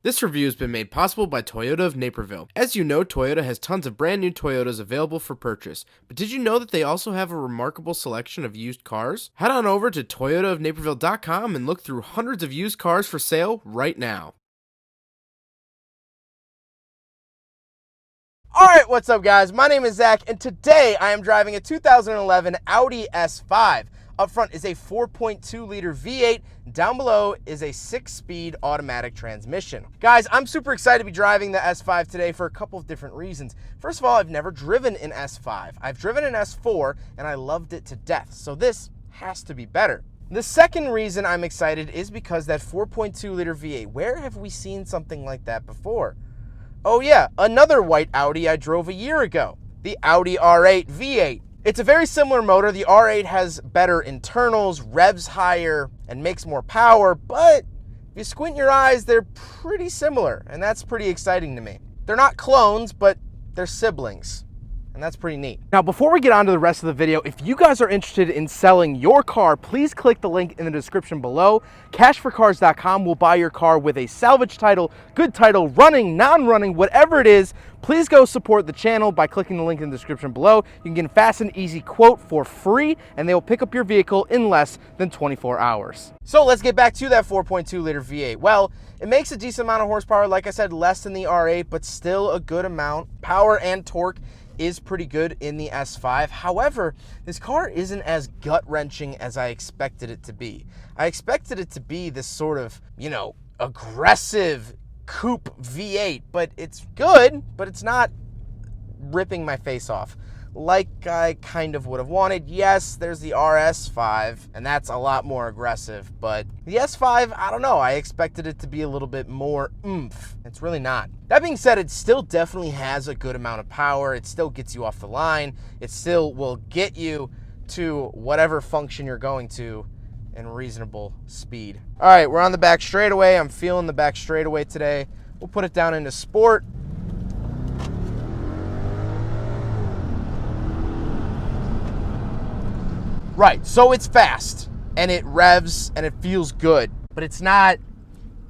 This review has been made possible by Toyota of Naperville. As you know, Toyota has tons of brand new Toyotas available for purchase, but did you know that they also have a remarkable selection of used cars? Head on over to toyotaofnaperville.com and look through hundreds of used cars for sale right now. Alright, what's up guys? My name is Zach, and today I am driving a 2011 Audi S5. Up front is a 4.2 liter V8, down below is a 6-speed automatic transmission. Guys, I'm super excited to be driving the S5 today for a couple of different reasons. First of all, I've never driven an S5. I've driven an S4 and I loved it to death, so this has to be better. The second reason I'm excited is because that 4.2 liter V8, where have we seen something like that before? Oh yeah, another white Audi I drove a year ago, the Audi R8 V8. It's a very similar motor. The R8 has better internals, revs higher, and makes more power, but if you squint your eyes, they're pretty similar, and that's pretty exciting to me. They're not clones, but they're siblings. And that's pretty neat. Now, before we get on to the rest of the video, if you guys are interested in selling your car, please click the link in the description below. Cashforcars.com will buy your car with a salvage title, good title, running, non-running, whatever it is. Please go support the channel by clicking the link in the description below. You can get a fast and easy quote for free, and they will pick up your vehicle in less than 24 hours. So let's get back to that 4.2 liter V8. Well, it makes a decent amount of horsepower, like I said, less than the R8, but still a good amount. Power and torque is pretty good in the S5. However, this car isn't as gut-wrenching as I expected it to be. I expected it to be this sort of, aggressive coupe V8, but it's good, but it's not ripping my face off like I kind of would have wanted. Yes, there's the RS5, and that's a lot more aggressive, but the S5, I don't know, I expected it to be a little bit more oomph. It's really not. That being said, it still definitely has a good amount of power. It still gets you off the line. It still will get you to whatever function you're going to in reasonable speed. All right, we're on the back straightaway. I'm feeling the back straightaway today. We'll put it down into sport. Right, so it's fast, and it revs, and it feels good, but it's not,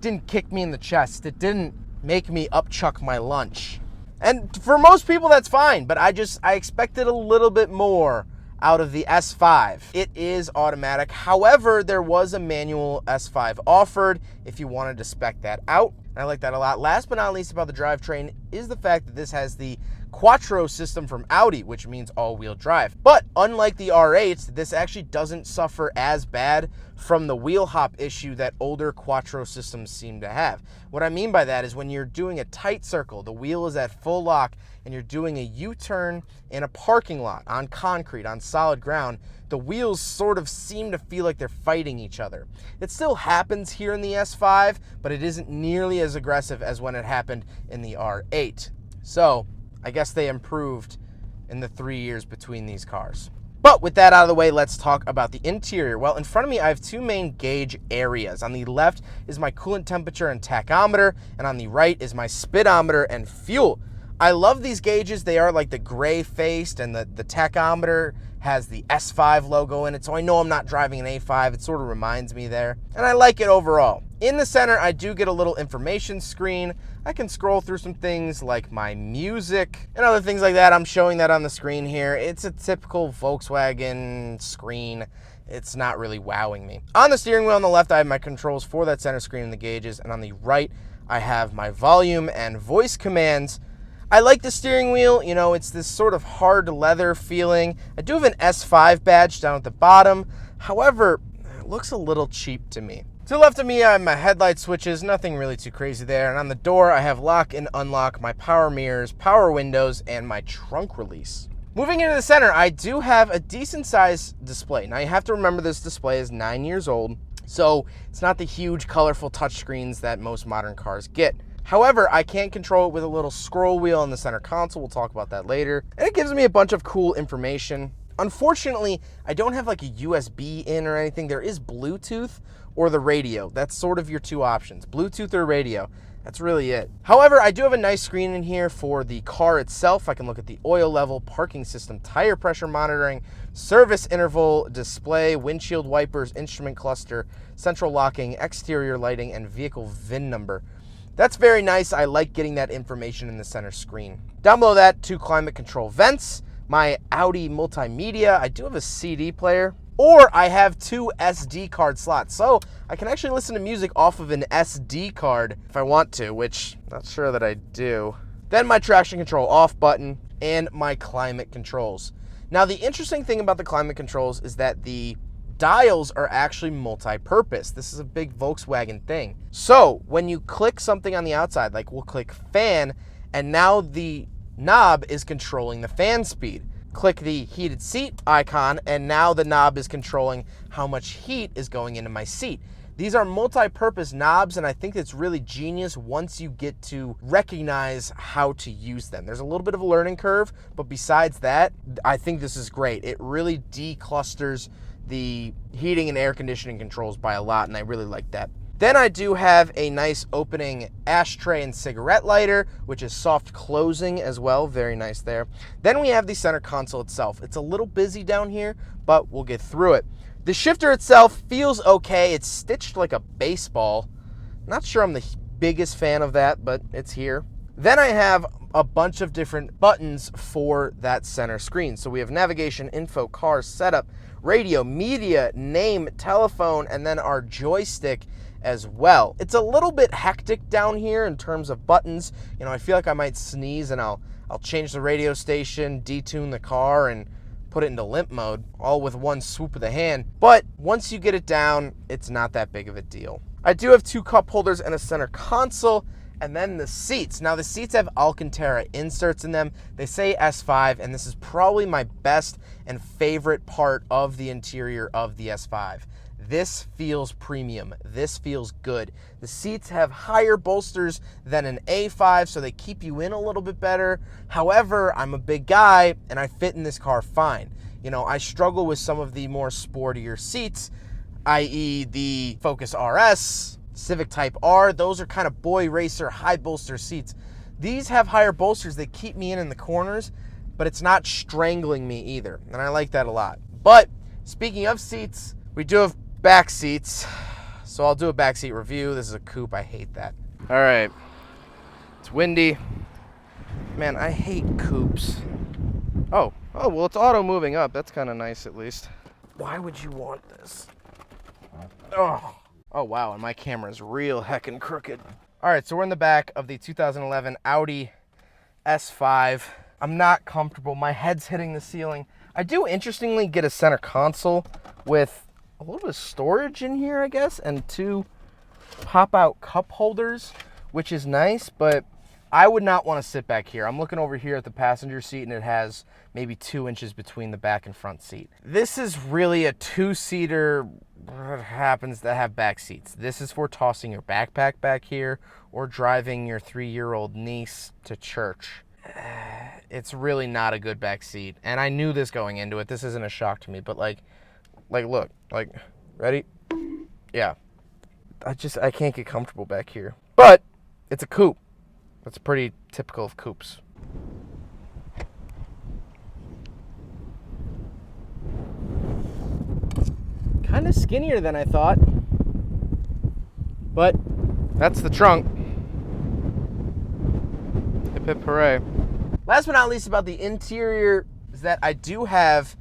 didn't kick me in the chest. It didn't make me upchuck my lunch. And for most people, that's fine, but I expected a little bit more out of the S5. It is automatic. However, there was a manual S5 offered if you wanted to spec that out. And I like that a lot. Last but not least about the drivetrain is the fact that this has the Quattro System from Audi, which means all-wheel drive. But unlike the R8s, this actually doesn't suffer as bad from the wheel hop issue that older Quattro systems seem to have. What I mean by that is when you're doing a tight circle, the wheel is at full lock, and you're doing a U-turn in a parking lot on concrete, on solid ground, the wheels sort of seem to feel like they're fighting each other. It still happens here in the S5, but it isn't nearly as aggressive as when it happened in the R8. So I guess they improved in the 3 years between these cars. But with that out of the way, let's talk about the interior. Well, in front of me, I have two main gauge areas. On the left is my coolant temperature and tachometer, and on the right is my speedometer and fuel. I love these gauges. They are like the gray-faced, and the tachometer has the S5 logo in it, so I know I'm not driving an A5. It sort of reminds me there, and I like it overall. In the center, I do get a little information screen. I can scroll through some things like my music and other things like that. I'm showing that on the screen here. It's a typical Volkswagen screen. It's not really wowing me. On the steering wheel on the left, I have my controls for that center screen and the gauges, and on the right, I have my volume and voice commands. I like the steering wheel, it's this sort of hard leather feeling. I do have an S5 badge down at the bottom. However, it looks a little cheap to me. To the left of me, I have my headlight switches, nothing really too crazy there. And on the door, I have lock and unlock, my power mirrors, power windows, and my trunk release. Moving into the center, I do have a decent sized display. Now you have to remember this display is 9 years old, so it's not the huge colorful touchscreens that most modern cars get. However, I can control it with a little scroll wheel in the center console. We'll talk about that later. And it gives me a bunch of cool information. Unfortunately, I don't have like a USB in or anything. There is Bluetooth or the radio. That's sort of your two options, Bluetooth or radio. That's really it. However, I do have a nice screen in here for the car itself. I can look at the oil level, parking system, tire pressure monitoring, service interval display, windshield wipers, instrument cluster, central locking, exterior lighting, and vehicle VIN number. That's very nice. I like getting that information in the center screen. Down below that, 2 climate control vents, my Audi multimedia. I do have a CD player, or I have 2 SD card slots. So I can actually listen to music off of an SD card if I want to, which I'm not sure that I do. Then my traction control off button and my climate controls. Now, the interesting thing about the climate controls is that the dials are actually multi-purpose. This is a big Volkswagen thing. So when you click something on the outside, like we'll click fan, and now the knob is controlling the fan speed. Click the heated seat icon, and now the knob is controlling how much heat is going into my seat. These are multi-purpose knobs, and I think it's really genius once you get to recognize how to use them. There's a little bit of a learning curve, but besides that, I think this is great. It really declusters the heating and air conditioning controls by a lot, and I really like that. Then I do have a nice opening ashtray and cigarette lighter, which is soft closing as well. Very nice there. Then we have the center console itself. It's a little busy down here, but we'll get through it. The shifter itself feels okay. It's stitched like a baseball. Not sure I'm the biggest fan of that, but it's here. Then I have a bunch of different buttons for that center screen. So we have navigation, info, car, setup, radio, media, name, telephone, and then our joystick as well. It's a little bit hectic down here in terms of buttons. You know, I feel like I might sneeze and I'll change the radio station, detune the car, and put it into limp mode, all with one swoop of the hand. But once you get it down, it's not that big of a deal. I do have 2 cup holders and a center console, and then the seats. Now the seats have Alcantara inserts in them. They say S5, and this is probably my best and favorite part of the interior of the S5. This feels premium. This feels good. The seats have higher bolsters than an A5, so they keep you in a little bit better. However, I'm a big guy, and I fit in this car fine. You know, I struggle with some of the more sportier seats, i.e. the Focus RS, Civic Type R. Those are kind of boy racer, high bolster seats. These have higher bolsters. They keep me in the corners, but it's not strangling me either, and I like that a lot. But speaking of seats, we do have back seats, so I'll do a backseat review. This is a coupe. I hate that. All right, it's windy. Man, I hate coupes. Oh, well, it's auto moving up. That's kind of nice, at least. Why would you want this? Oh, wow, and my camera's real heckin' crooked. All right, so we're in the back of the 2011 Audi S5. I'm not comfortable. My head's hitting the ceiling. I do, interestingly, get a center console with a little bit of storage in here, I guess, and 2 pop-out cup holders, which is nice, but I would not want to sit back here. I'm looking over here at the passenger seat, and it has maybe 2 inches between the back and front seat. This is really a 2-seater, happens to have back seats. This is for tossing your backpack back here or driving your 3-year-old niece to church. It's really not a good back seat, and I knew this going into it. This isn't a shock to me, but look, ready? Yeah. I can't get comfortable back here. But it's a coupe. That's pretty typical of coupes. Kind of skinnier than I thought. But that's the trunk. Hip hip hooray. Last but not least about the interior is that I do have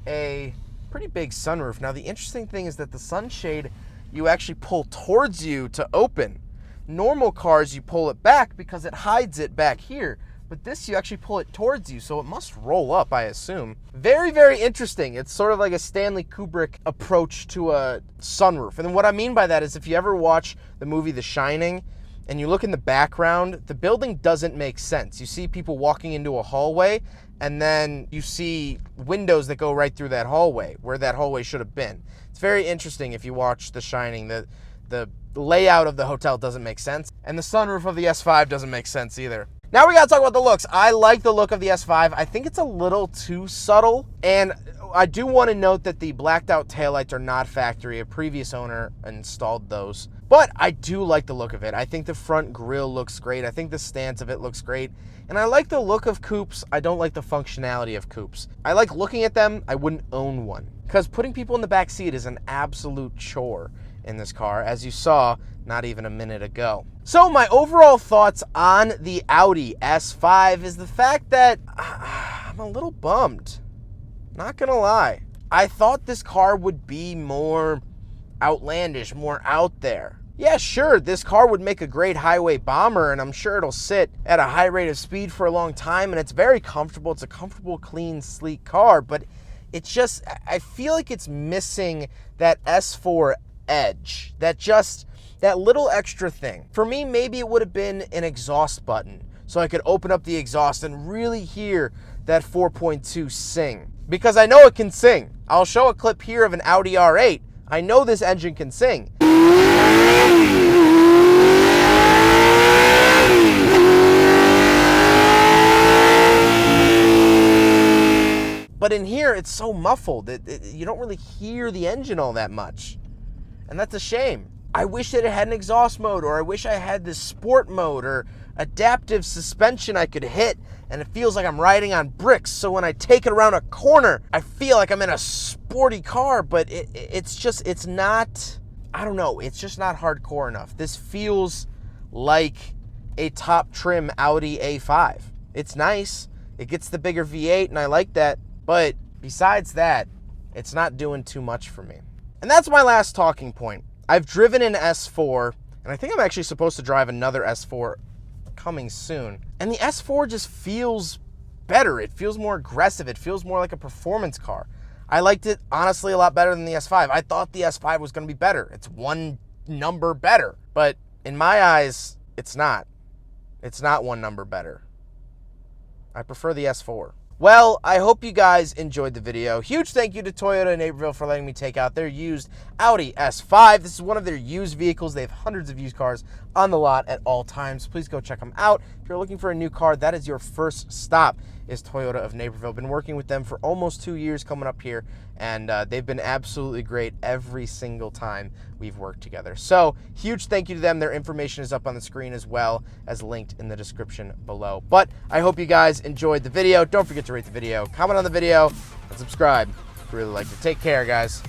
a pretty big sunroof. Now the interesting thing is that the sunshade you actually pull towards you to open. Normal cars you pull it back because it hides it back here, but this you actually pull it towards you, so it must roll up, I assume. Very, very interesting. It's sort of like a Stanley Kubrick approach to a sunroof. And what I mean by that is if you ever watch the movie The Shining and you look in the background, the building doesn't make sense. You see people walking into a hallway, and then you see windows that go right through that hallway, where that hallway should have been. It's very interesting if you watch The Shining. The layout of the hotel doesn't make sense, and the sunroof of the S5 doesn't make sense either. Now we gotta talk about the looks. I like the look of the S5. I think it's a little too subtle, and I do want to note that the blacked out taillights are not factory. A previous owner installed those. But I do like the look of it. I think the front grille looks great. I think the stance of it looks great. And I like the look of coupes. I don't like the functionality of coupes. I like looking at them. I wouldn't own one. Because putting people in the back seat is an absolute chore. in this car, as you saw not even a minute ago. So my overall thoughts on the Audi S5 is the fact that I'm a little bummed. Not gonna lie. I thought this car would be more outlandish, more out there. Yeah, sure, this car would make a great highway bomber, and I'm sure it'll sit at a high rate of speed for a long time, and it's very comfortable. It's a comfortable, clean, sleek car, but it's just, I feel like it's missing that S4 edge, that little extra thing. For me, maybe it would have been an exhaust button, so I could open up the exhaust and really hear that 4.2 sing. Because I know it can sing. I'll show a clip here of an Audi R8. I know this engine can sing. But in here, it's so muffled. You don't really hear the engine all that much. And that's a shame. I wish that it had an exhaust mode, or I wish I had this sport mode, or adaptive suspension I could hit, and it feels like I'm riding on bricks, so when I take it around a corner, I feel like I'm in a sporty car, but it's not, I don't know, it's just not hardcore enough. This feels like a top trim Audi A5. It's nice, it gets the bigger V8, and I like that, but besides that, it's not doing too much for me. And that's my last talking point. I've driven an S4, and I think I'm actually supposed to drive another S4 coming soon. And the S4 just feels better. It feels more aggressive. It feels more like a performance car. I liked it, honestly, a lot better than the S5. I thought the S5 was going to be better. It's one number better. But in my eyes, it's not. It's not one number better. I prefer the S4. Well, I hope you guys enjoyed the video. Huge thank you to Toyota Naperville for letting me take out their used Audi S5. This is one of their used vehicles. They have hundreds of used cars on the lot at all times. Please go check them out. If you're looking for a new car, that is your first stop, is Toyota of Naperville. Been working with them for almost 2 years coming up here, and they've been absolutely great every single time we've worked together. So huge thank you to them. Their information is up on the screen as well as linked in the description below. But I hope you guys enjoyed the video. Don't forget to rate the video, comment on the video, and subscribe if you really liked it. Take care, guys.